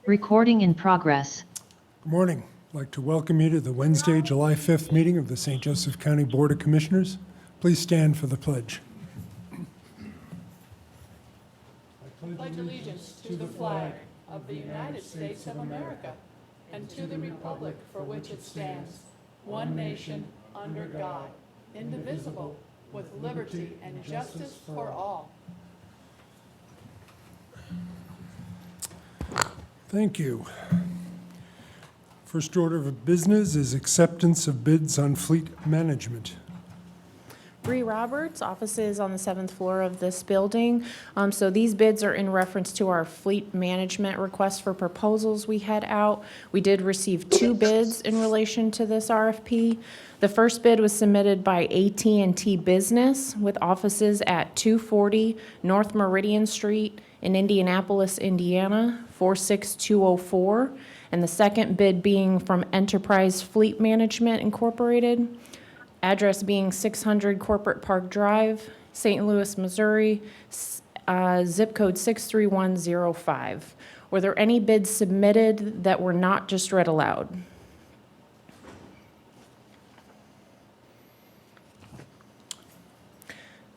Recording in progress. Good morning. I'd like to welcome you to the Wednesday, July 5th meeting of the St. Joseph County Board of Commissioners. Please stand for the pledge. Pledge allegiance to the flag of the United States of America and to the republic for which it stands, one nation, under God, indivisible, with liberty and justice for all. Thank you. First order of business is acceptance of bids on fleet management. Bree Roberts, offices on the 7th floor of this building. So these bids are in reference to our fleet management request for proposals we had out. We did receive 2 bids in relation to this RFP. The first bid was submitted by AT&T Business with offices at 240 North Meridian Street in Indianapolis, Indiana, 46204. And the second bid being from Enterprise Fleet Management Incorporated, address being 600 Corporate Park Drive, St. Louis, Missouri, zip code 63105. Were there any bids submitted that were not just read aloud?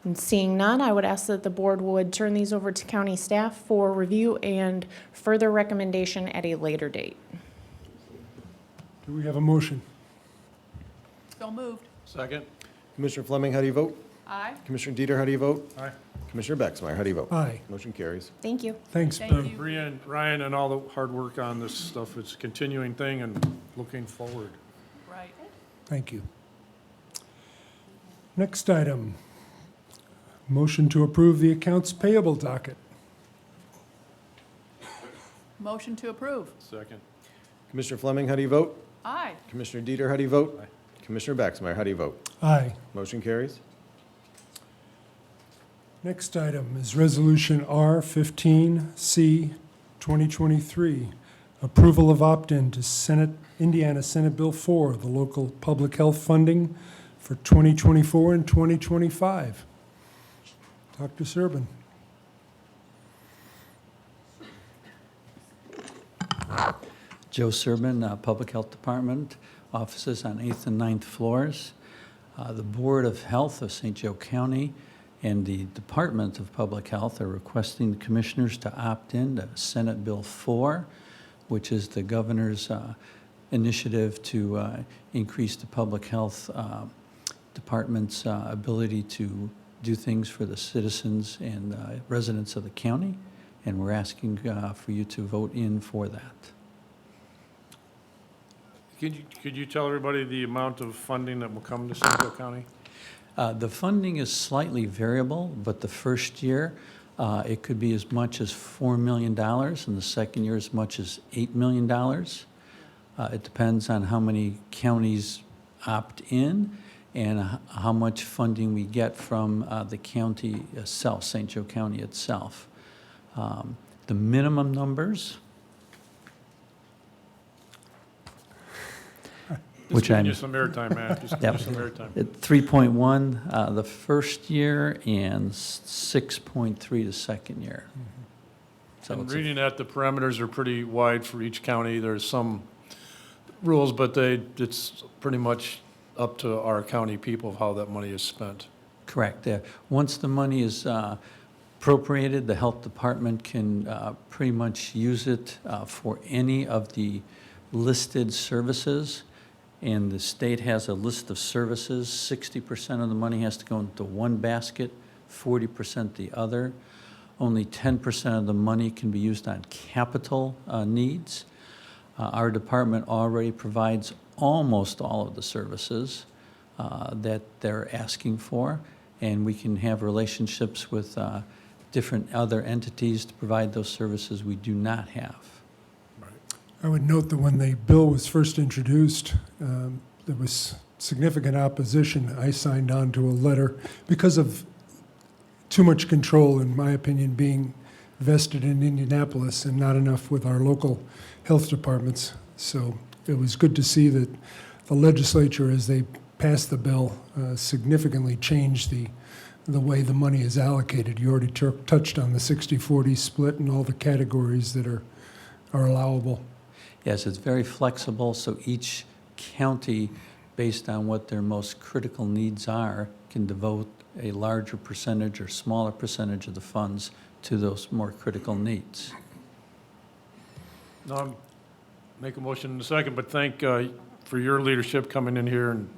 And seeing none, I would ask that the board would turn these over to county staff for review and further recommendation at a later date. Do we have a motion? So moved. Second. Commissioner Fleming, how do you vote? Aye. Commissioner Dieter, how do you vote? Aye. Commissioner Baxmeyer, how do you vote? Aye. Motion carries. Thank you. Thanks, Thank Bree. you. Brian, Ryan, and all the hard work on this stuff. It's a continuing thing and looking forward. Right. Thank you. Next item, motion to approve the accounts payable docket. Motion to approve. Second. Commissioner Fleming, how do you vote? Aye. Commissioner Dieter, how do you vote? Aye. Commissioner Baxmeyer, how do you vote? Aye. Motion carries. Next item is Resolution R15C 2023, approval of opt-in to Indiana Senate Bill 4, the local public health funding for 2024 and 2025. Dr. Serban. Joe Serban, Public Health Department, offices on 8th and 9th floors. The Board of Health of St. Joe County and the Department of Public Health are requesting the commissioners to opt in to Senate Bill 4, which is the governor's initiative to increase the public health department's ability to do things for the citizens and residents of the county. And we're asking for you to vote in for that. Could you tell everybody the amount of funding that will come to St. Joe County? The funding is slightly variable, but the first year, it could be as much as $4 million, and the second year as much as $8 million. It depends on how many counties opt in and how much funding we get from the county itself, St. Joe County itself. The minimum numbers, Just giving you some airtime, man. Just give you some airtime. at 3.1 the first year and 6.3 the second year. So And it's a- reading that, the parameters are pretty wide for each county. There's some rules, but it's pretty much up to our county people of how that money is spent. Correct. Once the money is appropriated, the health department can pretty much use it for any of the listed services. And the state has a list of services. 60% of the money has to go into one basket, 40% the other. Only 10% of the money can be used on capital needs. Our department already provides almost all of the services that they're asking for, and we can have relationships with different other entities to provide those services we do not have. I would note that when the bill was first introduced, there was significant opposition. I signed on to a letter because of too much control, in my opinion, being vested in Indianapolis and not enough with our local health departments. So it was good to see that the legislature, as they passed the bill, significantly changed the the way the money is allocated. You already touched on the 60-40 split and all the categories that are allowable. Yes, it's very flexible, so each county, based on what their most critical needs are, can devote a larger percentage or smaller percentage of the funds to those more critical needs. No, I'm make a motion in a second, but thank for your leadership coming in here and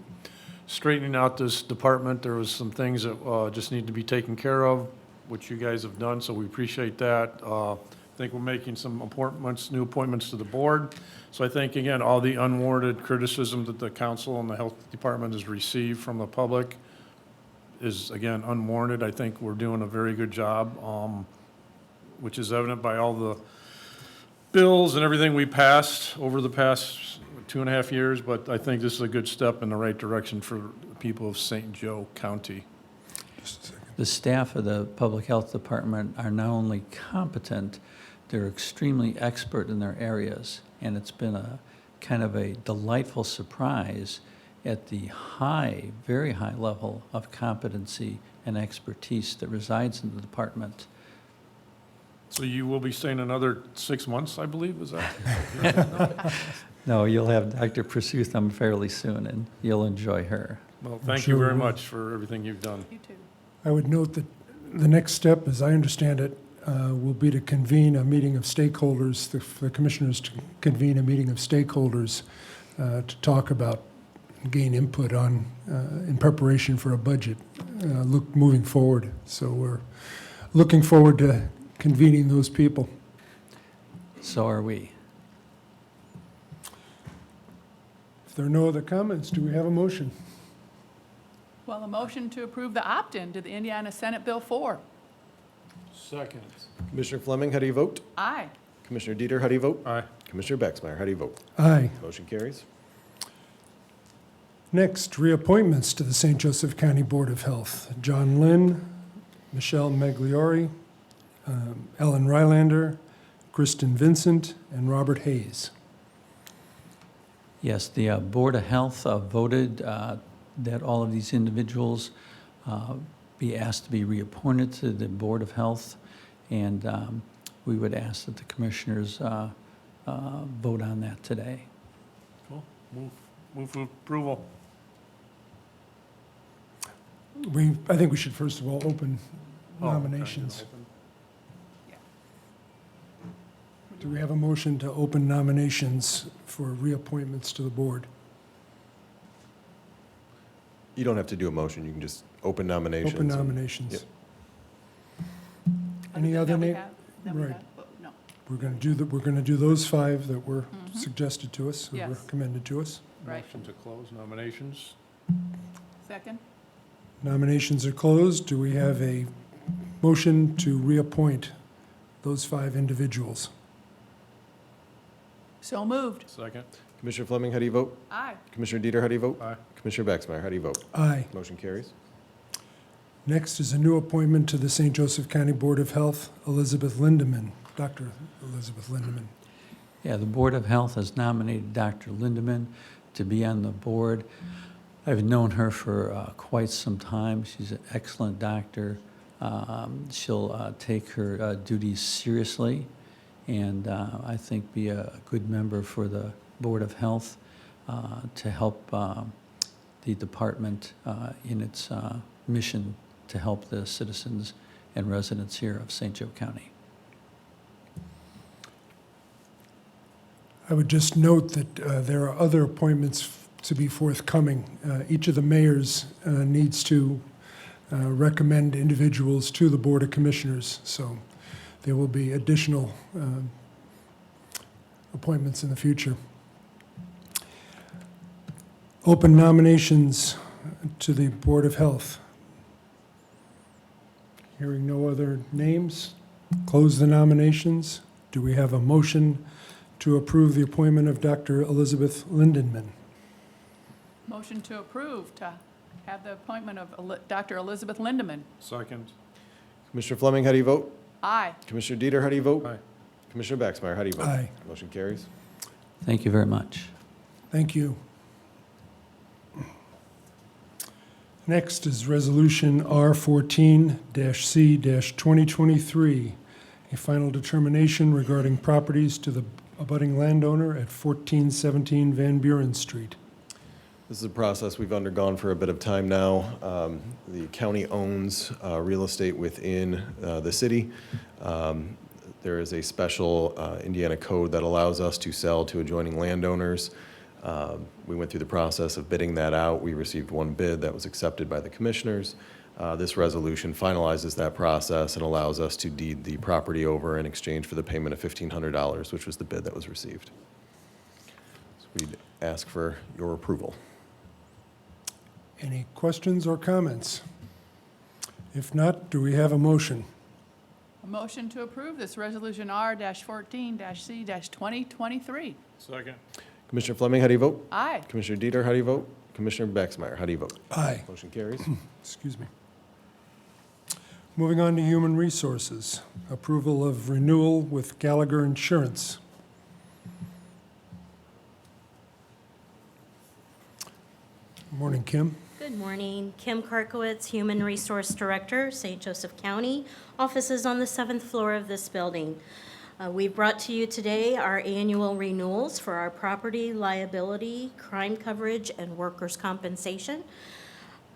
straightening out this department. There was some things that just need to be taken care of, which you guys have done, so we appreciate that. I think we're making some appointments, new appointments to the board. So I think, again, all the unwarranted criticism that the council and the health department has received from the public is, again, unwarranted. I think we're doing a very good job, which is evident by all the bills and everything we passed over the past 2.5 years, but I think this is a good step in the right direction for the people of St. Joe County. The staff of the Public Health Department are not only competent, they're extremely expert in their areas, and it's been a kind of a delightful surprise at the high, very high level of competency and expertise that resides in the department. So you will be staying another 6 months, I believe, is that? No, you'll have Dr. Pursutham fairly soon, and you'll enjoy her. Well, thank sure you very we will. much for everything you've done. You too. I would note that the next step, as I understand it, will be to convene a meeting of stakeholders, the commissioners to convene a meeting of stakeholders to talk about, gain input on, in preparation for a budget, moving forward. So we're looking forward to convening those people. So are we. If there are no other comments, do we have a motion? Well, a motion to approve the opt-in to the Indiana Senate Bill 4. Second. Commissioner Fleming, how do you vote? Aye. Commissioner Dieter, how do you vote? Aye. Commissioner Baxmeyer, how do you vote? Aye. Motion carries. Next, reappointments to the St. Joseph County Board of Health. John Lynn, Michelle Magliori, Ellen Rylander, Kristen Vincent, and Robert Hayes. Yes, the Board of Health voted that all of these individuals be asked to be reappointed to the Board of Health, and we would ask that the commissioners vote on that today. Cool. Move for approval. I think we should first of all open Oh, okay. nominations. Do we have a motion to open nominations for reappointments to the board? You don't have to do a motion, you can just open nominations. Open and- nominations. Yep. Any other That we name? have? That we Right. have? Oh, no. We're going to do those 5 that were Mhm. suggested to us, or Yes. recommended to us. Right. Motion to close nominations. Second? Nominations are closed. Do we have a motion to reappoint those 5 individuals? So moved. Second. Commissioner Fleming, how do you vote? Aye. Commissioner Dieter, how do you vote? Aye. Commissioner Baxmeyer, how do you vote? Aye. Motion carries. Next is a new appointment to the St. Joseph County Board of Health, Elizabeth Lindeman, Dr. Elizabeth Lindeman. Yeah, the Board of Health has nominated Dr. Lindeman to be on the board. I've known her for quite some time. She's an excellent doctor. She'll take her duties seriously, and I think be a good member for the Board of Health to help the department in its mission to help the citizens and residents here of St. Joe County. I would just note that there are other appointments to be forthcoming. Each of the mayors needs to recommend individuals to the Board of Commissioners, so there will be additional appointments in the future. Open nominations to the Board of Health. Hearing no other names, close the nominations. Do we have a motion to approve the appointment of Dr. Elizabeth Lindeman? Motion to approve to have the appointment of Dr. Elizabeth Lindeman. Second. Commissioner Fleming, how do you vote? Aye. Commissioner Dieter, how do you vote? Aye. Commissioner Baxmeyer, how do you vote? Aye. Motion carries. Thank you very much. Thank you. Next is Resolution R14-C-2023, a final determination regarding properties to the abutting landowner at 1417 Van Buren Street. This is a process we've undergone for a bit of time now. The county owns real estate within the city. There is a special Indiana code that allows us to sell to adjoining landowners. We went through the process of bidding that out. We received one bid that was accepted by the commissioners. This resolution finalizes that process and allows us to deed the property over in exchange for the payment of $1,500, which was the bid that was received. So we'd ask for your approval. Any questions or comments? If not, do we have a motion? A motion to approve this Resolution R-14-C-2023. Second. Commissioner Fleming, how do you vote? Aye. Commissioner Dieter, how do you vote? Commissioner Baxmeyer, how do you vote? Aye. Motion carries. Excuse me. Moving on to Human Resources. Approval of renewal with Gallagher Insurance. Morning, Kim. Good morning. Kim Karkowitz, Human Resource Director, St. Joseph County. Office is on the 7th floor of this building. We brought to you today our annual renewals for our property, liability, crime coverage, and workers' compensation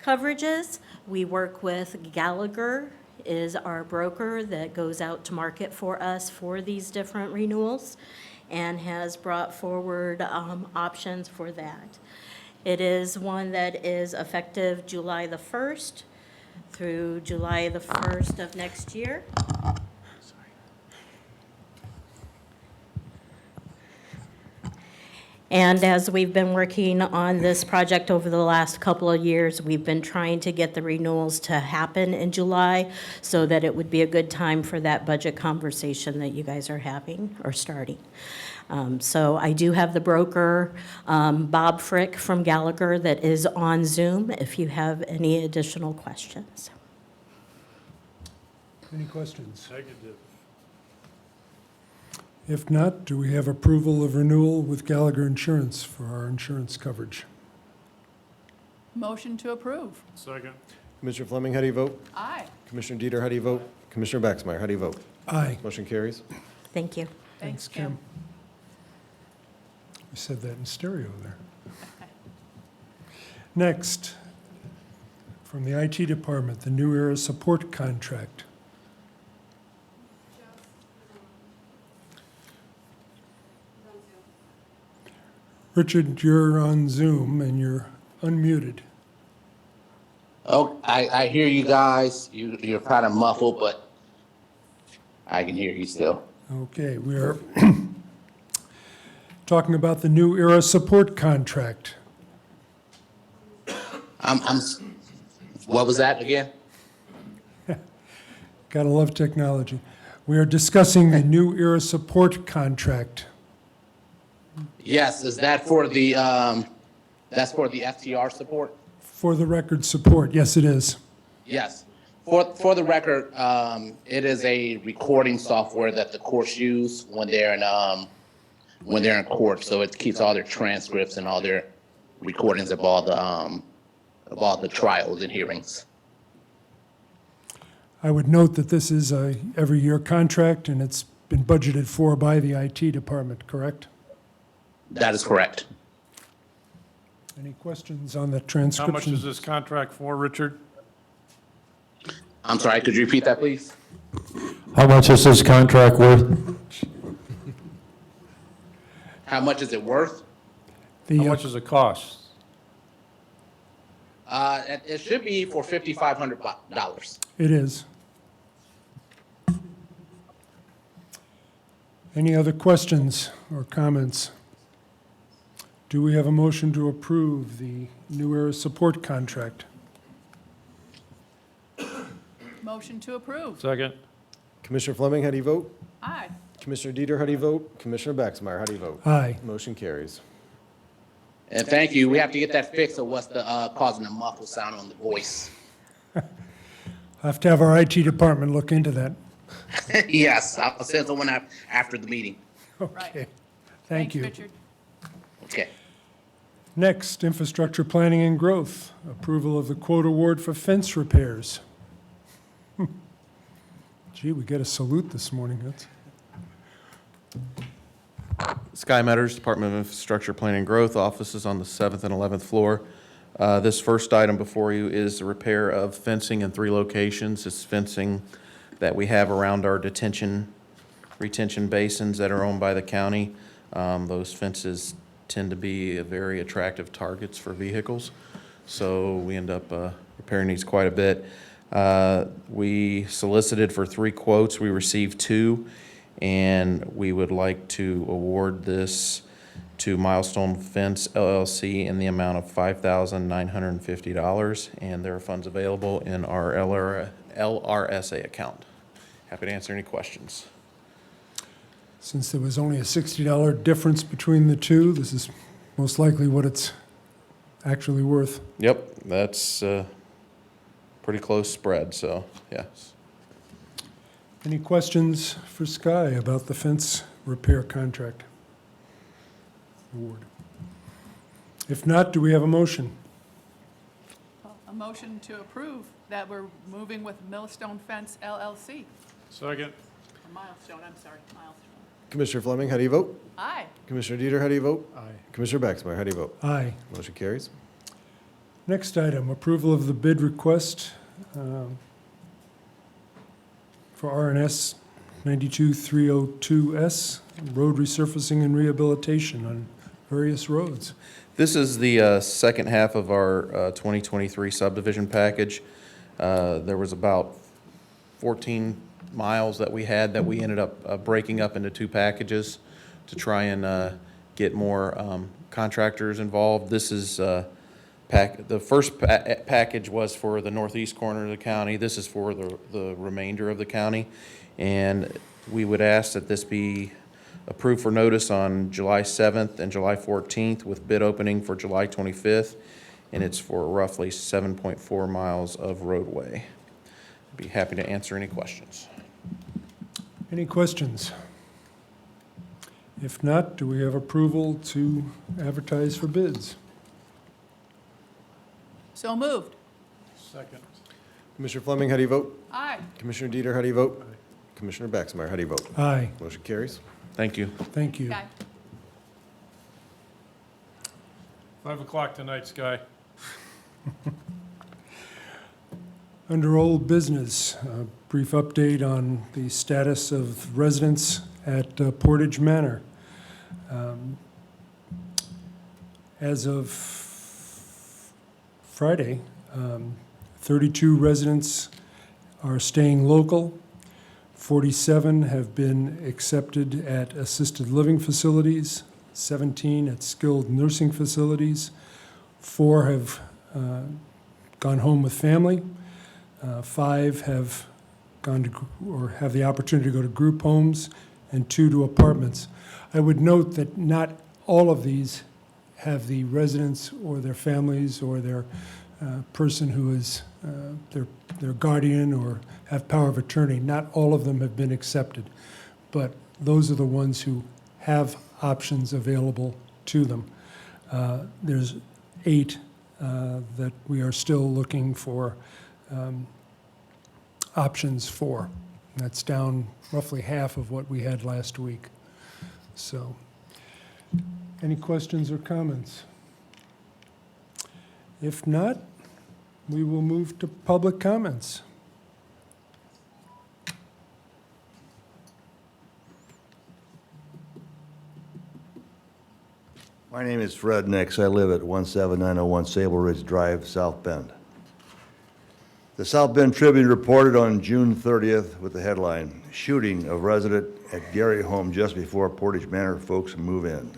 coverages. We work with Gallagher, is our broker that goes out to market for us for these different renewals and has brought forward options for that. It is one that is effective July the 1st through July the 1st of next year. And as we've been working on this project over the last couple of years, we've been trying to get the renewals to happen in July so that it would be a good time for that budget conversation that you guys are having or starting. So I do have the broker, Bob Frick from Gallagher, that is on Zoom if you have any additional questions. Any questions? Negative. If not, do we have approval of renewal with Gallagher Insurance for our insurance coverage? Motion to approve. Second. Commissioner Fleming, how do you vote? Aye. Commissioner Dieter, how do you vote? Commissioner Baxmeyer, how do you vote? Aye. Motion carries. Thank you. Thanks, Kim. We said that in stereo there. Next, from the IT department, the New Era support contract. Richard, you're on Zoom and you're unmuted. Oh, I hear you guys. You're kind of muffled, but I can hear you still. Okay, we are talking about the New Era support contract. What was that again? Gotta love technology. We are discussing the New Era support contract. Yes, is that for the, that's for the FTR support? For the record support, yes, it is. Yes. For the record, it is a recording software that the courts use when they're in court. So it keeps all their transcripts and all their recordings of all the trials and hearings. I would note that this is a every-year contract, and it's been budgeted for by the IT department, correct? That is correct. Any questions on the How transcription? much is this contract for, Richard? I'm sorry, could you repeat that, please? How much is this contract worth? How much is it worth? The, How much does it cost? It should be for $5,500. It is. Any other questions or comments? Do we have a motion to approve the New Era support contract? Motion to approve. Second. Commissioner Fleming, how do you vote? Aye. Commissioner Dieter, how do you vote? Commissioner Baxmeyer, how do you vote? Aye. Motion carries. And thank you. We have to get that fixed of what's causing the muffled sound on the voice. I'll have to have our IT department look into that. Yes, I'll send someone after the meeting. Okay. Thank Thanks, you. Richard. Okay. Next, infrastructure planning and growth. Approval of the quote award for fence repairs. Gee, we get a salute this morning. That's Sky Meadows, Department of Infrastructure Planning and Growth, offices on the 7th and 11th floor. This first item before you is the repair of fencing in 3 locations. It's fencing that we have around our retention basins that are owned by the county. Those fences tend to be very attractive targets for vehicles, so we end up repairing these quite a bit. We solicited for 3 quotes. We received 2, and we would like to award this to Milestone Fence LLC in the amount of $5,950, and there are funds available in our LRSA account. Happy to answer any questions. Since there was only a $60 difference between the two, this is most likely what it's actually worth. Yep, that's a pretty close spread, so yes. Any questions for Sky about the fence repair contract award? If not, do we have a motion? A motion to approve that we're moving with Millstone Fence LLC. Second. Or Milestone, I'm sorry, Milestone. Commissioner Fleming, how do you vote? Aye. Commissioner Dieter, how do you vote? Aye. Commissioner Baxmeyer, how do you vote? Aye. Motion carries. Next item, approval of the bid request for RNS 92302S, road resurfacing and rehabilitation on various roads. This is the second half of our 2023 subdivision package. There was about 14 miles that we had that we ended up breaking up into 2 packages to try and get more contractors involved. This is the first package was for the northeast corner of the county. This is for the remainder of the county. And we would ask that this be approved for notice on July 7th and July 14th with bid opening for July 25th. And it's for roughly 7.4 miles of roadway. Be happy to answer any questions. Any questions? If not, do we have approval to advertise for bids? So moved. Second. Commissioner Fleming, how do you vote? Aye. Commissioner Dieter, how do you vote? Commissioner Baxmeyer, how do you vote? Aye, Motion carries. Thank you. thank you. Aye. 5 o'clock tonight, Sky. Under old business, a brief update on the status of residents at Portage Manor. As of Friday, 32 residents are staying local. 47 have been accepted at assisted living facilities, 17 at skilled nursing facilities, 4 have gone home with family, 5 have gone to, or have the opportunity to go to group homes, and 2 to apartments. I would note that not all of these have the residents or their families or their person who is their guardian or have power of attorney. Not all of them have been accepted, but those are the ones who have options available to them. There's 8 that we are still looking for options for. That's down roughly half of what we had last week. So, any questions or comments? If not, we will move to public comments. My name is Fred Nix. I live at 17901 Sable Ridge Drive, South Bend. The South Bend Tribune reported on June 30th with the headline, "Shooting of Resident at Gary Home Just Before Portage Manor Folks Move In."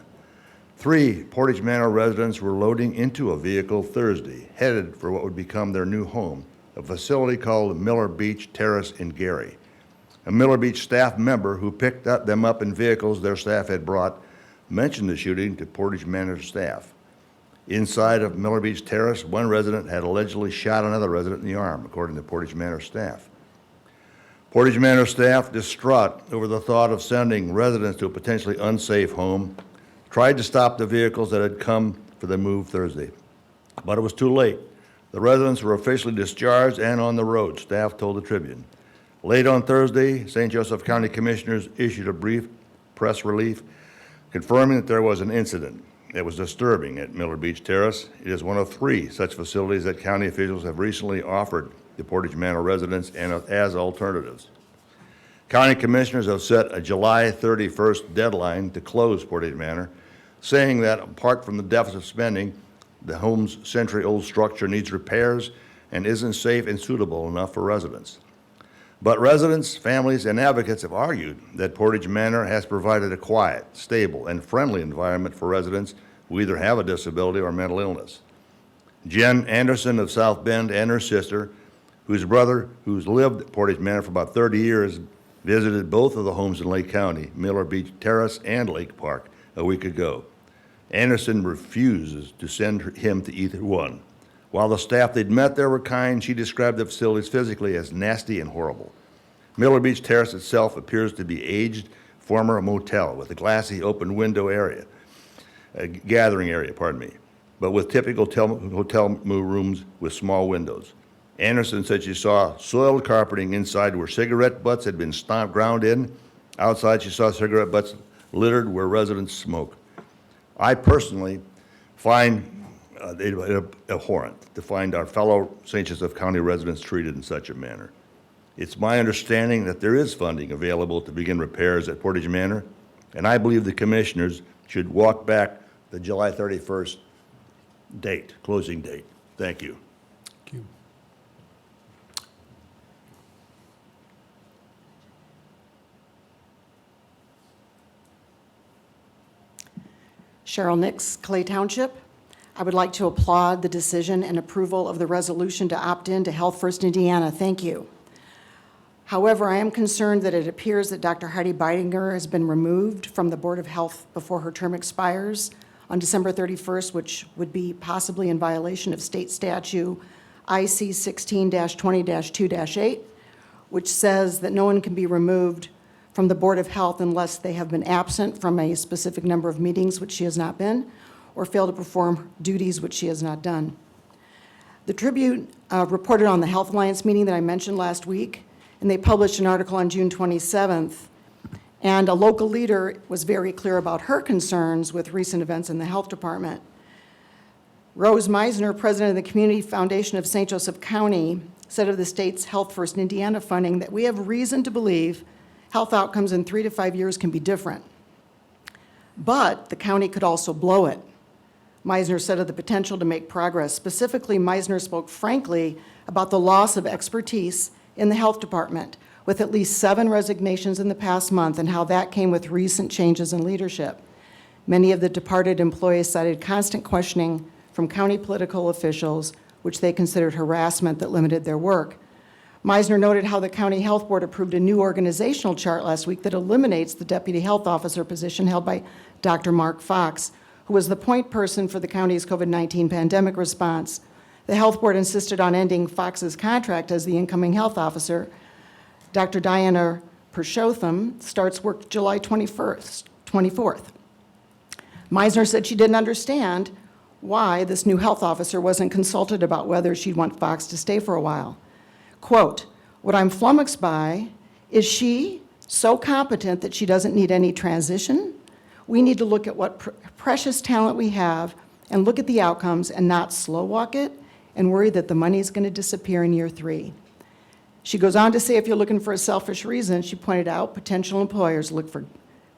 3 Portage Manor residents were loading into a vehicle Thursday, headed for what would become their new home, a facility called Miller Beach Terrace in Gary. A Miller Beach staff member who picked them up in vehicles their staff had brought mentioned the shooting to Portage Manor staff. Inside of Miller Beach Terrace, one resident had allegedly shot another resident in the arm, according to Portage Manor staff. Portage Manor staff, distraught over the thought of sending residents to a potentially unsafe home, tried to stop the vehicles that had come for the move Thursday. But it was too late. The residents were officially discharged and on the road, staff told the Tribune. Late on Thursday, St. Joseph County Commissioners issued a brief press release confirming that there was an incident. It was disturbing at Miller Beach Terrace. It is one of 3 such facilities that county officials have recently offered the Portage Manor residents and as alternatives. County commissioners have set a July 31st deadline to close Portage Manor, saying that apart from the deficit spending, the home's century-old structure needs repairs and isn't safe and suitable enough for residents. But residents, families, and advocates have argued that Portage Manor has provided a quiet, stable, and friendly environment for residents who either have a disability or mental illness. Jen Anderson of South Bend and her sister, whose brother, who's lived at Portage Manor for about 30 years, visited both of the homes in Lake County, Miller Beach Terrace and Lake Park, a week ago. Anderson refuses to send him to either one. While the staff they'd met there were kind, she described the facilities physically as nasty and horrible. Miller Beach Terrace itself appears to be aged former motel with a glassy open window area, a gathering area, but with typical hotel rooms with small windows. Anderson said she saw soiled carpeting inside where cigarette butts had been ground in. Outside, she saw cigarette butts littered where residents smoke. I personally find it abhorrent to find our fellow St. Joseph County residents treated in such a manner. It's my understanding that there is funding available to begin repairs at Portage Manor, and I believe the commissioners should walk back the July 31st date, closing date. Thank you. Thank you. Cheryl Nix, Clay Township. I would like to applaud the decision and approval of the resolution to opt in to Health First Indiana. Thank you. However, I am concerned that it appears that Dr. Heidi Beidinger has been removed from the Board of Health before her term expires on December 31st, which would be possibly in violation of state statute IC 16-20-2-8, which says that no one can be removed from the Board of Health unless they have been absent from a specific number of meetings, which she has not been, or fail to perform duties which she has not done. The Tribune reported on the Health Alliance meeting that I mentioned last week, and they published an article on June 27th, and a local leader was very clear about her concerns with recent events in the health department. Rose Meisner, president of the Community Foundation of St. Joseph County, said of the state's Health First Indiana funding that we have reason to believe health outcomes in 3 to 5 years can be different. But the county could also blow it. Meisner said of the potential to make progress. Specifically, Meisner spoke frankly about the loss of expertise in the health department, with at least 7 resignations in the past month, and how that came with recent changes in leadership. Many of the departed employees cited constant questioning from county political officials, which they considered harassment that limited their work. Meisner noted how the County Health Board approved a new organizational chart last week that eliminates the deputy health officer position held by Dr. Mark Fox, who was the point person for the county's COVID-19 pandemic response. The Health Board insisted on ending Fox's contract as the incoming health officer. Dr. Diana Purshotham starts work July 24th. Meisner said she didn't understand why this new health officer wasn't consulted about whether she'd want Fox to stay for a while. Quote, "What I'm flummoxed by is she so competent that she doesn't need any transition? We need to look at what precious talent we have and look at the outcomes and not slow walk it and worry that the money is going to disappear in year 3. She goes on to say, if you're looking for a selfish reason, she pointed out potential employers look for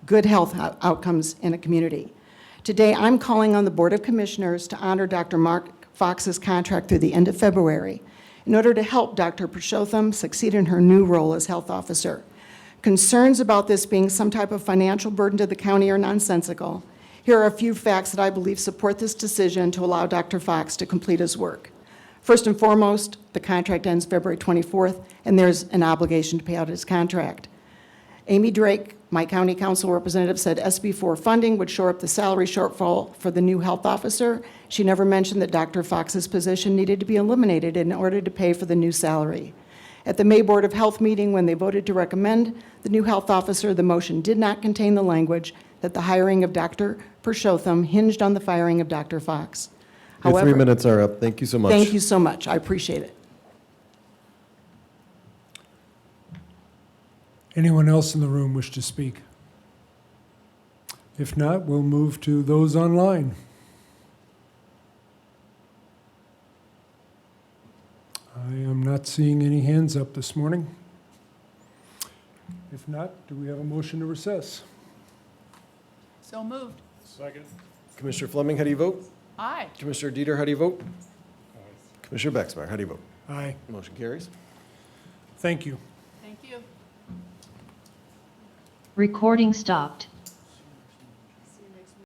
good health outcomes in a community. Today, I'm calling on the Board of Commissioners to honor Dr. Mark Fox's contract through the end of February in order to help Dr. Purshotham succeed in her new role as health officer. Concerns about this being some type of financial burden to the county are nonsensical. Here are a few facts that I believe support this decision to allow Dr. Fox to complete his work. First and foremost, the contract ends February 24th, and there's an obligation to pay out his contract. Amy Drake, my county council representative, said SB4 funding would shore up the salary shortfall for the new health officer. She never mentioned that Dr. Fox's position needed to be eliminated in order to pay for the new salary. At the May Board of Health meeting, when they voted to recommend the new health officer, the motion did not contain the language that the hiring of Dr. Purshotham hinged on the firing of Dr. Fox. Your 3 However, minutes are up. Thank you so much. thank you so much. I appreciate it. Anyone else in the room wish to speak? If not, we'll move to those online. I am not seeing any hands up this morning. If not, do we have a motion to recess? So moved. Second. Commissioner Fleming, how do you vote? Aye. Commissioner Dieter, how do you vote? Commissioner Baxmeyer, how do you vote? Aye. Motion carries. Thank you. Thank you. Recording stopped.